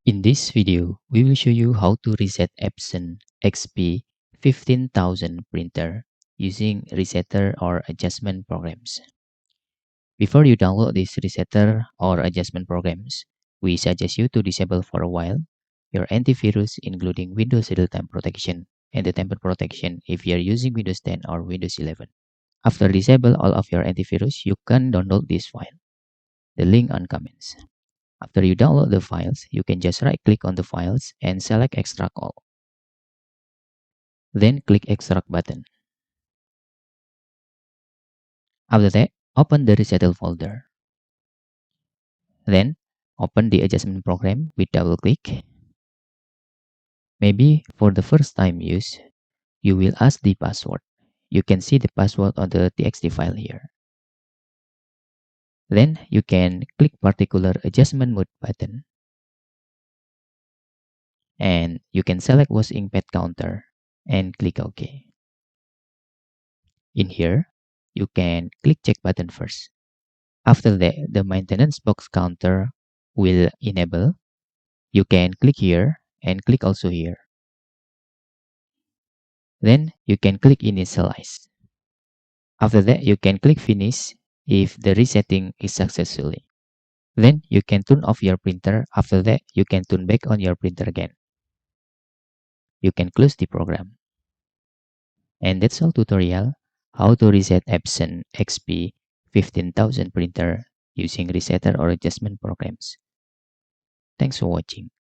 In this video, we will show you how to reset Epson XP-15000 printer using resetter or adjustment programs. Before you download this resetter or adjustment programs, we suggest you to disable for a while your antivirus including Windows real-time protection and the tamper protection if you are using Windows 10 or Windows 11. After disable all of your antivirus, you can download this file. The link on comments. After you download the files, you can just right-click on the files and select Extract All. Then click Extract button. After that, open the Resettle folder. Then, open the adjustment program with double-click. Maybe for the first time use, you will ask the password. You can see the password on the txt file here. Then, you can click particular adjustment mode button. And you can select was inkpad counter and click OK. In here, you can click check button first. After that, the maintenance box counter will enable. You can click here and click also here. Then you can click initialize. After that, you can click finish if the resetting is successfully. Then you can turn off your printer. After that, you can turn back on your printer again. You can close the program. And that's all tutorial how to reset Epson XP-15000 printer using resetter or adjustment programs. Thanks for watching.